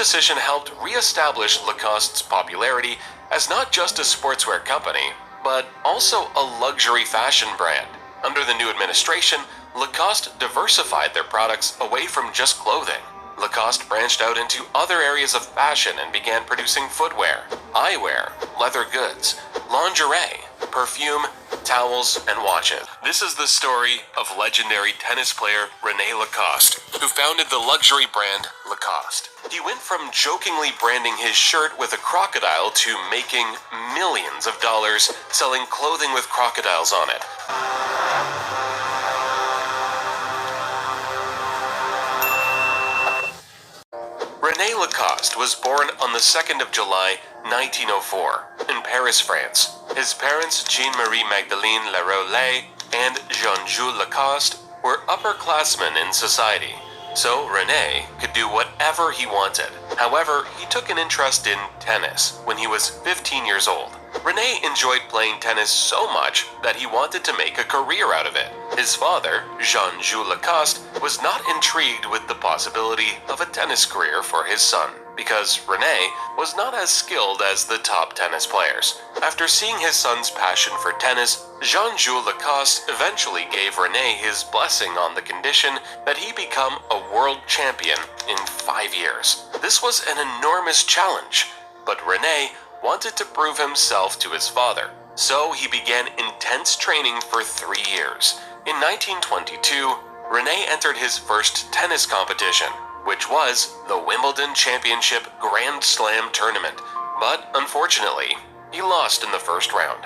decision helped re-establish Lacoste's popularity as not just a sportswear company, but also a luxury fashion brand. Under the new administration, Lacoste diversified their products away from just clothing. Lacoste branched out into other areas of fashion and began producing footwear, eyewear, leather goods, lingerie, perfume, towels, and watches. This is the story of legendary tennis player Rene Lacoste, who founded the luxury brand Lacoste. He went from jokingly branding his shirt with a crocodile to making millions of dollars selling clothing with crocodiles on it. Rene Lacoste was born on the 2nd of July, 1904, in Paris, France. His parents, Jean-Marie Magdalene Leroux and Jean-Jules Lacoste, were upperclassmen in society, so Rene could do whatever he wanted. However, he took an interest in tennis when he was 15 years old. Rene enjoyed playing tennis so much that he wanted to make a career out of it. His father, Jean-Jules Lacoste, was not intrigued with the possibility of a tennis career for his son, because Rene was not as skilled as the top tennis players. After seeing his son's passion for tennis, Jean-Jules Lacoste eventually gave Rene his blessing on the condition that he become a world champion in 5 years. This was an enormous challenge, but Rene wanted to prove himself to his father, so he began intense training for 3 years. In 1922, Rene entered his first tennis competition, which was the Wimbledon Championship Grand Slam tournament, but unfortunately, he lost in the first round.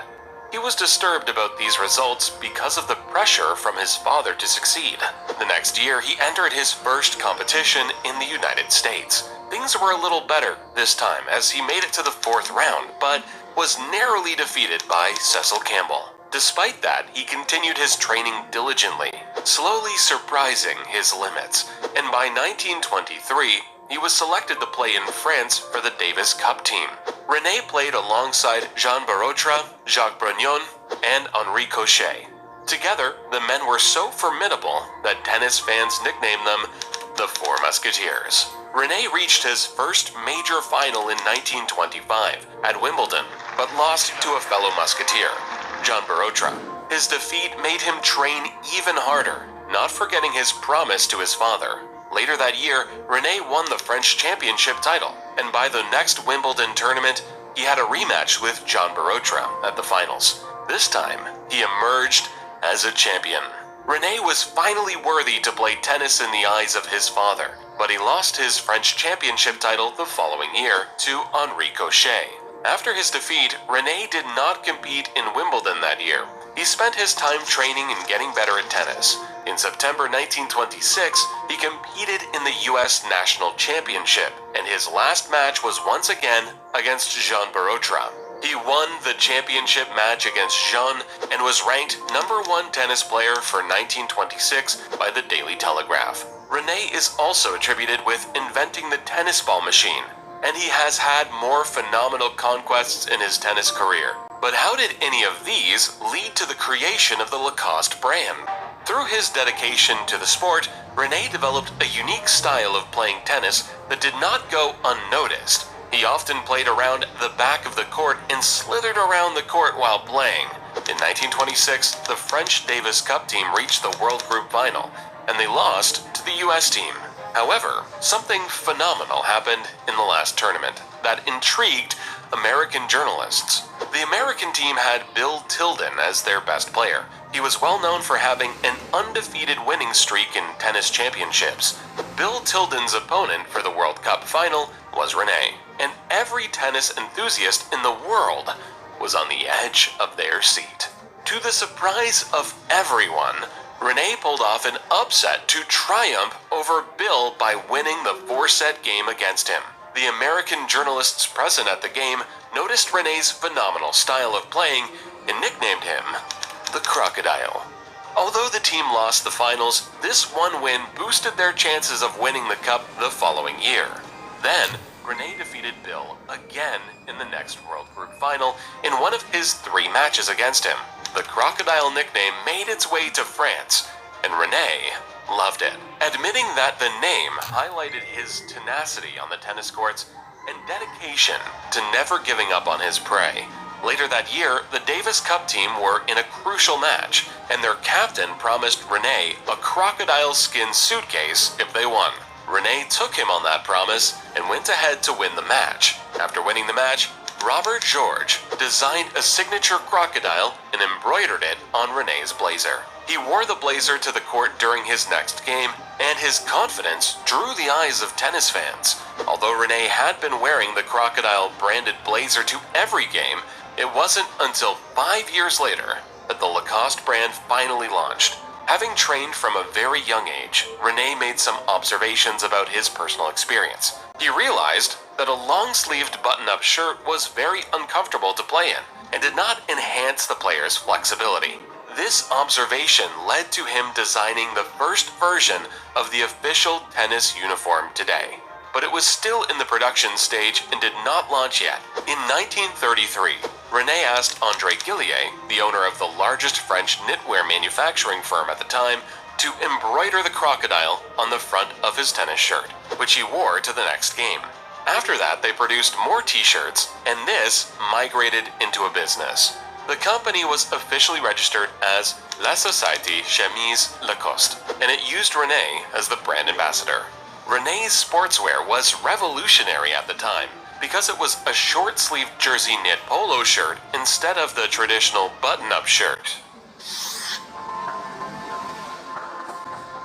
He was disturbed about these results because of the pressure from his father to succeed. The next year, he entered his first competition in the United States. Things were a little better this time as he made it to the 4th round, but was narrowly defeated by Cecil Campbell. Despite that, he continued his training diligently, slowly surprising his limits, and by 1923, he was selected to play in France for the Davis Cup team. Rene played alongside Jean Barotra, Jacques Brognon, and Henri Cochet. Together, the men were so formidable that tennis fans nicknamed them the Four Musketeers. Rene reached his first major final in 1925 at Wimbledon, but lost to a fellow musketeer, Jean Barotra. His defeat made him train even harder, not forgetting his promise to his father. Later that year, Rene won the French championship title, and by the next Wimbledon tournament, he had a rematch with Jean Barotra at the finals. This time, he emerged as a champion. Rene was finally worthy to play tennis in the eyes of his father, but he lost his French championship title the following year to Henri Cochet. After his defeat, Rene did not compete in Wimbledon that year. He spent his time training and getting better at tennis. In September 1926, he competed in the U.S. National Championship, and his last match was once again against Jean Barotra. He won the championship match against Jean and was ranked #1 tennis player for 1926 by the Daily Telegraph. Rene is also attributed with inventing the tennis ball machine, and he has had more phenomenal conquests in his tennis career. But how did any of these lead to the creation of the Lacoste brand? Through his dedication to the sport, Rene developed a unique style of playing tennis that did not go unnoticed. He often played around the back of the court and slithered around the court while playing. In 1926, the French Davis Cup team reached the World Group Final, and they lost to the US team. However, something phenomenal happened in the last tournament that intrigued American journalists. The American team had Bill Tilden as their best player. He was well known for having an undefeated winning streak in tennis championships. Bill Tilden's opponent for the World Cup final was Rene, and every tennis enthusiast in the world was on the edge of their seat. To the surprise of everyone, Rene pulled off an upset to triumph over Bill by winning the 4-set game against him. The American journalists present at the game noticed Rene's phenomenal style of playing and nicknamed him the Crocodile. Although the team lost the finals, this one win boosted their chances of winning the cup the following year. Then, Rene defeated Bill again in the next World Group Final in one of his 3 matches against him. The Crocodile nickname made its way to France, and Rene loved it, admitting that the name highlighted his tenacity on the tennis courts and dedication to never giving up on his prey. Later that year, the Davis Cup team were in a crucial match, and their captain promised Rene a crocodile skin suitcase if they won. Rene took him on that promise and went ahead to win the match. After winning the match, Robert George designed a signature crocodile and embroidered it on Rene's blazer. He wore the blazer to the court during his next game, and his confidence drew the eyes of tennis fans. Although Rene had been wearing the crocodile branded blazer to every game, it wasn't until 5 years later that the Lacoste brand finally launched. Having trained from a very young age, Rene made some observations about his personal experience. He realized that a long-sleeved button-up shirt was very uncomfortable to play in and did not enhance the player's flexibility. This observation led to him designing the first version of the official tennis uniform today. But it was still in the production stage and did not launch yet. In 1933, Rene asked André Gillier, the owner of the largest French knitwear manufacturing firm at the time, to embroider the crocodile on the front of his tennis shirt, which he wore to the next game. After that, they produced more t-shirts, and this migrated into a business. The company was officially registered as La Société Chemise Lacoste, and it used Rene as the brand ambassador. Rene's sportswear was revolutionary at the time because it was a short-sleeved jersey knit polo shirt instead of the traditional button-up shirt.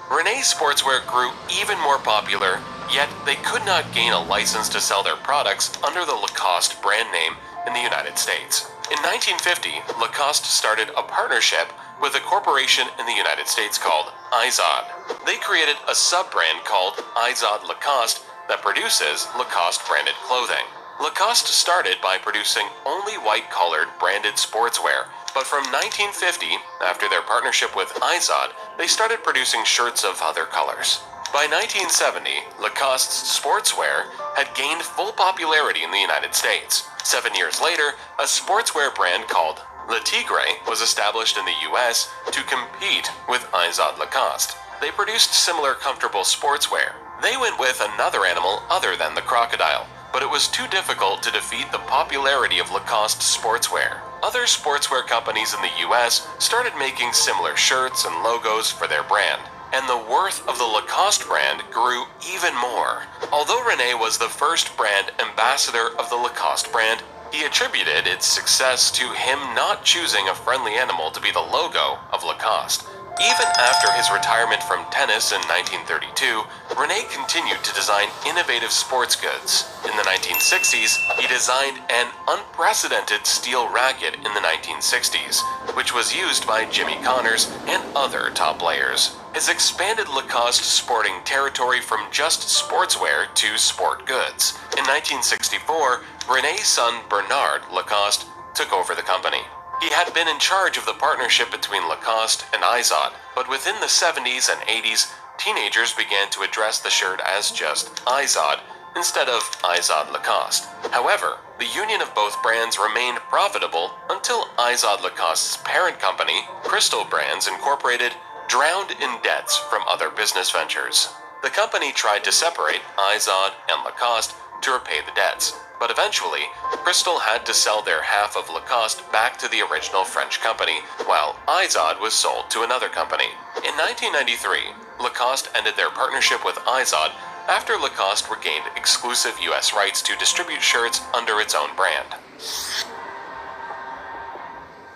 Rene's sportswear grew even more popular, yet they could not gain a license to sell their products under the Lacoste brand name in the United States. In 1950, Lacoste started a partnership with a corporation in the United States called Izod. They created a sub-brand called Izod Lacoste that produces Lacoste-branded clothing. Lacoste started by producing only white-collared branded sportswear, but from 1950, after their partnership with Izod, they started producing shirts of other colors. By 1970, Lacoste's sportswear had gained full popularity in the United States. 7 years later, a sportswear brand called Le Tigre was established in the US to compete with Izod Lacoste. They produced similar comfortable sportswear. They went with another animal other than the crocodile, but it was too difficult to defeat the popularity of Lacoste sportswear. Other sportswear companies in the US started making similar shirts and logos for their brand, and the worth of the Lacoste brand grew even more. Although Rene was the first brand ambassador of the Lacoste brand, he attributed its success to him not choosing a friendly animal to be the logo of Lacoste. Even after his retirement from tennis in 1932, Rene continued to design innovative sports goods. In the 1960s, he designed an unprecedented steel racket in the 1960s, which was used by Jimmy Connors and other top players. His expanded Lacoste sporting territory from just sportswear to sport goods. In 1964, Rene's son Bernard Lacoste took over the company. He had been in charge of the partnership between Lacoste and Izod, but within the 70s and 80s, teenagers began to address the shirt as just Izod instead of Izod Lacoste. However, the union of both brands remained profitable until Izod Lacoste's parent company, Crystal Brands Incorporated, drowned in debts from other business ventures. The company tried to separate Izod and Lacoste to repay the debts, but eventually, Crystal had to sell their half of Lacoste back to the original French company, while Izod was sold to another company. In 1993, Lacoste ended their partnership with Izod after Lacoste regained exclusive US rights to distribute shirts under its own brand.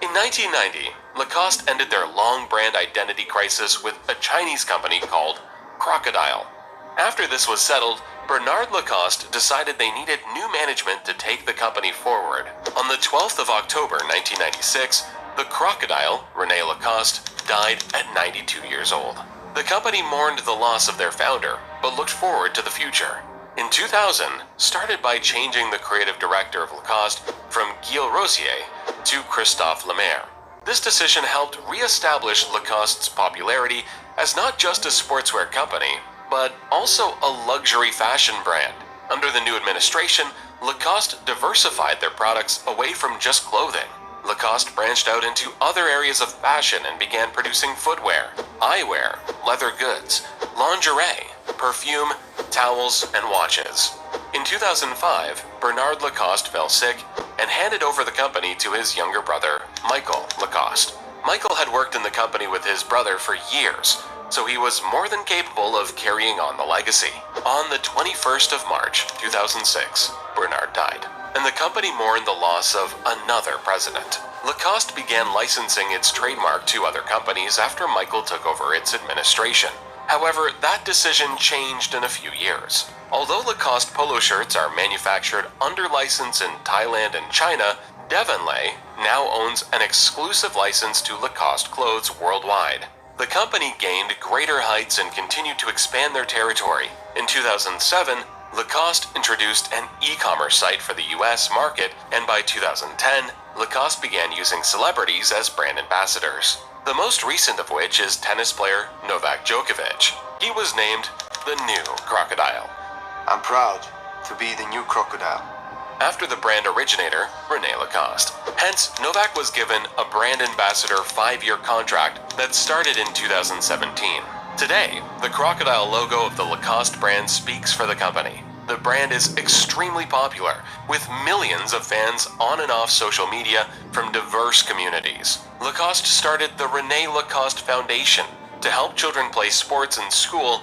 In 1990, Lacoste ended their long brand identity crisis with a Chinese company called Crocodile. After this was settled, Bernard Lacoste decided they needed new management to take the company forward. On the 12th of October 1996, the Crocodile, Rene Lacoste, died at 92 years old. The company mourned the loss of their founder, but looked forward to the future. In 2000, started by changing the creative director of Lacoste from Gilles Rosier to Christophe Lemaire. This decision helped re-establish Lacoste's popularity as not just a sportswear company, but also a luxury fashion brand. Under the new administration, Lacoste diversified their products away from just clothing. Lacoste branched out into other areas of fashion and began producing footwear, eyewear, leather goods, lingerie, perfume, towels, and watches. In 2005, Bernard Lacoste fell sick and handed over the company to his younger brother, Michael Lacoste. Michael had worked in the company with his brother for years, so he was more than capable of carrying on the legacy. On the 21st of March, 2006, Bernard died, and the company mourned the loss of another president. Lacoste began licensing its trademark to other companies after Michael took over its administration. However, that decision changed in a few years. Although Lacoste polo shirts are manufactured under license in Thailand and China, Devonlay now owns an exclusive license to Lacoste clothes worldwide. The company gained greater heights and continued to expand their territory. In 2007, Lacoste introduced an e-commerce site for the US market, and by 2010, Lacoste began using celebrities as brand ambassadors. The most recent of which is tennis player Novak Djokovic. He was named the new Crocodile. I'm proud to be the new Crocodile. After the brand originator, Rene Lacoste. Hence, Novak was given a brand ambassador 5-year contract that started in 2017. Today, the crocodile logo of the Lacoste brand speaks for the company. The brand is extremely popular, with millions of fans on and off social media from diverse communities. Lacoste started the Rene Lacoste Foundation to help children play sports in school